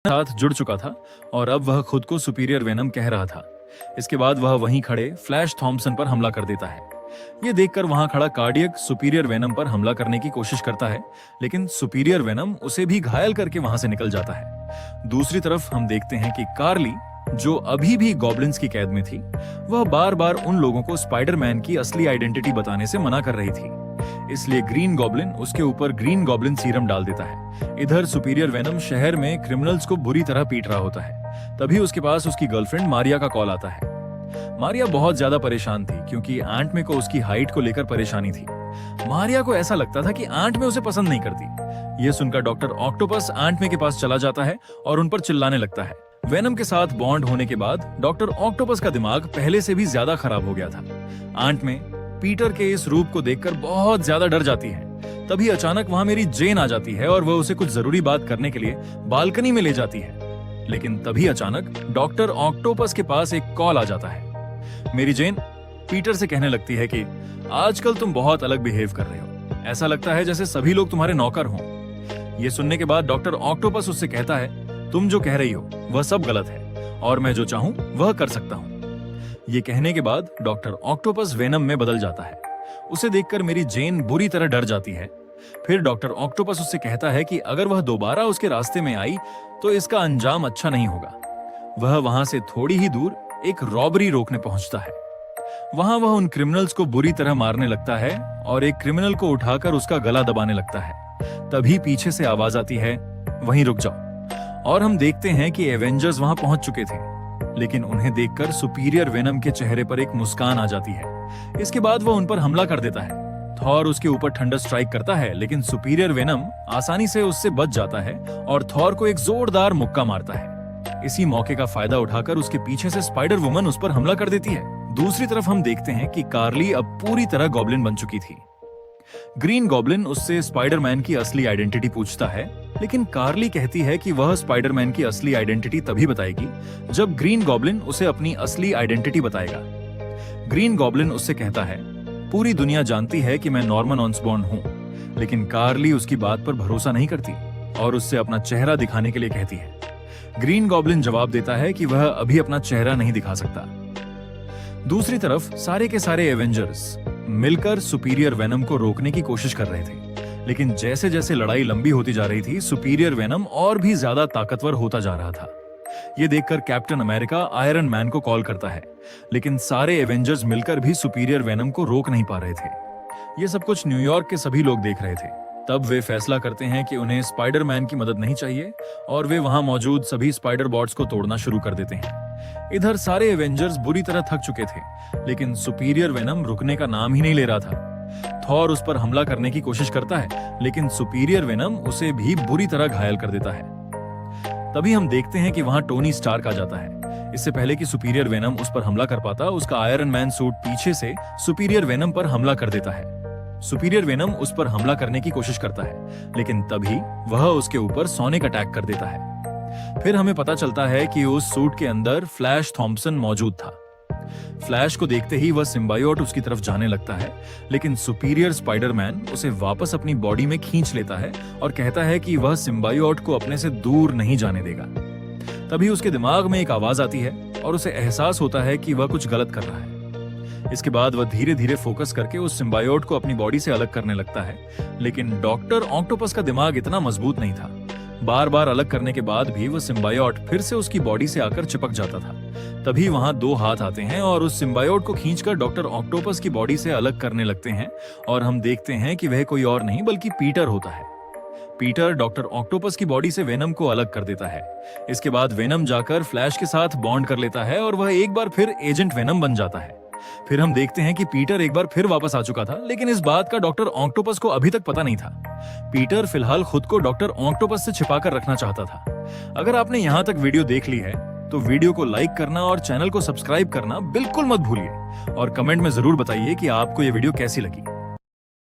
साथ जुड़ चुका था और अब वह खुद को सुपीरियर वेनम कह रहा था। इसके बाद वह वहीं खड़े फ्लैश थॉम्पसन पर हमला कर देता है। यह देखकर वहां खड़ा कार्डियक सुपीरियर वेनम पर हमला करने की कोशिश करता है, लेकिन सुपीरियर वेनम उसे भी घायल करके वहां से निकल जाता है। दूसरी तरफ हम देखते हैं कि कार्ली, जो अभी भी गॉब्लिन्स की कैद में थी, वह बार बार उन लोगों को स्पाइडरमैन की असली आइडेंटिटी बताने से मना कर रही थी। इसलिए ग्रीन गॉब्लिन उसके ऊपर ग्रीन गॉब्लिन सीरम डाल देता है। इधर सुपीरियर वेनम शहर में क्रिमिनल्स को बुरी तरह पीट रहा होता है। तभी उसके पास उसकी गर्लफ्रेंड मारिया का कॉल आता है। मारिया बहुत ज्यादा परेशान थी क्योंकि आंट में को उसकी हाइट को लेकर परेशानी थी। मारिया को ऐसा लगता था कि आंट में उसे पसंद नहीं करती। यह सुनकर डॉक्टर ऑक्टोपस आंट में के पास चला जाता है और उन पर चिल्लाने लगता है। वेनम के साथ बॉन्ड होने के बाद डॉक्टर ऑक्टोपस का दिमाग पहले से भी ज्यादा खराब हो गया था। आंट में पीटर के इस रूप को देखकर बहुत ज्यादा डर जाती है। तभी अचानक वहां मेरी जेन आ जाती है और वह उसे कुछ जरूरी बात करने के लिए बालकनी में ले जाती है। लेकिन तभी अचानक डॉक्टर ऑक्टोपस के पास एक कॉल आ जाता है। मेरी जेन पीटर से कहने लगती है कि आजकल तुम बहुत अलग बिहेव कर रहे हो। ऐसा लगता है जैसे सभी लोग तुम्हारे नौकर हों। यह सुनने के बाद डॉक्टर ऑक्टोपस उससे कहता है, तुम जो कह रही हो वह सब गलत है और मैं जो चाहूं वह कर सकता हूं। ये कहने के बाद डॉक्टर ऑक्टोपस वेनम में बदल जाता है। उसे देखकर मेरी जेन बुरी तरह डर जाती है। फिर डॉक्टर ऑक्टोपस उससे कहता है कि अगर वह दोबारा उसके रास्ते में आई तो इसका अंजाम अच्छा नहीं होगा। वह वहां से थोड़ी ही दूर एक रॉबरी रोकने पहुंचता है। वहां वह उन क्रिमिनल्स को बुरी तरह मारने लगता है और एक क्रिमिनल को उठाकर उसका गला दबाने लगता है। तभी पीछे से आवाज आती है, वहीं रुक जाओ। और हम देखते हैं कि एवेंजर्स वहां पहुंच चुके थे, लेकिन उन्हें देखकर सुपीरियर वेनम के चेहरे पर एक मुस्कान आ जाती है। इसके बाद वह उन पर हमला कर देता है। थॉर उसके ऊपर थंडर स्ट्राइक करता है, लेकिन सुपीरियर वेनम आसानी से उससे बच जाता है और थॉर को एक जोरदार मुक्का मारता है। इसी मौके का फायदा उठाकर उसके पीछे से स्पाइडर वुमन उस पर हमला कर देती है। दूसरी तरफ हम देखते हैं कि कार्ली अब पूरी तरह गॉब्लिन बन चुकी थी। ग्रीन गॉब्लिन उससे स्पाइडरमैन की असली आइडेंटिटी पूछता है, लेकिन कार्ली कहती है कि वह स्पाइडरमैन की असली आइडेंटिटी तभी बताएगी जब ग्रीन गॉब्लिन उसे अपनी असली आइडेंटिटी बताएगा। ग्रीन गॉब्लिन उससे कहता है, पूरी दुनिया जानती है कि मैं नॉर्मन ऑसबॉर्न हूं, लेकिन कार्ली उसकी बात पर भरोसा नहीं करती और उससे अपना चेहरा दिखाने के लिए कहती है। ग्रीन गॉब्लिन जवाब देता है कि वह अभी अपना चेहरा नहीं दिखा सकता। दूसरी तरफ सारे के सारे एवेंजर्स मिलकर सुपीरियर वेनम को रोकने की कोशिश कर रहे थे, लेकिन जैसे जैसे लड़ाई लंबी होती जा रही थी, सुपीरियर वेनम और भी ज्यादा ताकतवर होता जा रहा था। यह देखकर कैप्टन अमेरिका आयरन मैन को कॉल करता है, लेकिन सारे एवेंजर्स मिलकर भी सुपीरियर वेनम को रोक नहीं पा रहे थे। यह सब कुछ न्यूयॉर्क के सभी लोग देख रहे थे। तब वे फैसला करते हैं कि उन्हें स्पाइडरमैन की मदद नहीं चाहिए और वे वहां मौजूद सभी स्पाइडर बॉट्स को तोड़ना शुरू कर देते हैं। इधर सारे एवेंजर्स बुरी तरह थक चुके थे, लेकिन सुपीरियर वेनम रुकने का नाम ही नहीं ले रहा था। थॉर उस पर हमला करने की कोशिश करता है, लेकिन सुपीरियर वेनम उसे भी बुरी तरह घायल कर देता है। तभी हम देखते हैं कि वहां टोनी स्टार्क आ जाता है। इससे पहले कि सुपीरियर वेनम उस पर हमला कर पाता, उसका आयरन मैन सूट पीछे से सुपीरियर वेनम पर हमला कर देता है। सुपीरियर वेनम उस पर हमला करने की कोशिश करता है, लेकिन तभी वह उसके ऊपर सोनिक अटैक कर देता है। फिर हमें पता चलता है कि उस सूट के अंदर फ्लैश थॉम्पसन मौजूद था। फ्लैश को देखते ही वह सिम्बायोट उसकी तरफ जाने लगता है, लेकिन सुपीरियर स्पाइडरमैन उसे वापस अपनी बॉडी में खींच लेता है और कहता है कि वह सिम्बायोट को अपने से दूर नहीं जाने देगा। तभी उसके दिमाग में एक आवाज आती है और उसे एहसास होता है कि वह कुछ गलत कर रहा है। इसके बाद वह धीरे धीरे फोकस करके उस सिम्बायोट को अपनी बॉडी से अलग करने लगता है, लेकिन डॉक्टर ऑक्टोपस का दिमाग इतना मजबूत नहीं था। बार बार अलग करने के बाद भी वह सिम्बायोट फिर से उसकी बॉडी से आकर चिपक जाता था। तभी वहां दो हाथ आते हैं और उस सिम्बायोट को खींचकर डॉक्टर ऑक्टोपस की बॉडी से अलग करने लगते हैं और हम देखते हैं कि वह कोई और नहीं बल्कि पीटर होता है। पीटर डॉक्टर ऑक्टोपस की बॉडी से वेनम को अलग कर देता है। इसके बाद वेनम जाकर फ्लैश के साथ बॉन्ड कर लेता है और वह एक बार फिर एजेंट वेनम बन जाता है। फिर हम देखते हैं कि पीटर एक बार फिर वापस आ चुका था, लेकिन इस बात का डॉक्टर ऑक्टोपस को अभी तक पता नहीं था। पीटर फिलहाल खुद को डॉक्टर ऑक्टोपस से छिपाकर रखना चाहता था। अगर आपने यहाँ तक वीडियो देख ली है तो वीडियो को लाइक करना और चैनल को सब्सक्राइब करना बिल्कुल मत भूलिए और कमेंट में जरूर बताइए कि आपको ये वीडियो कैसी लगी।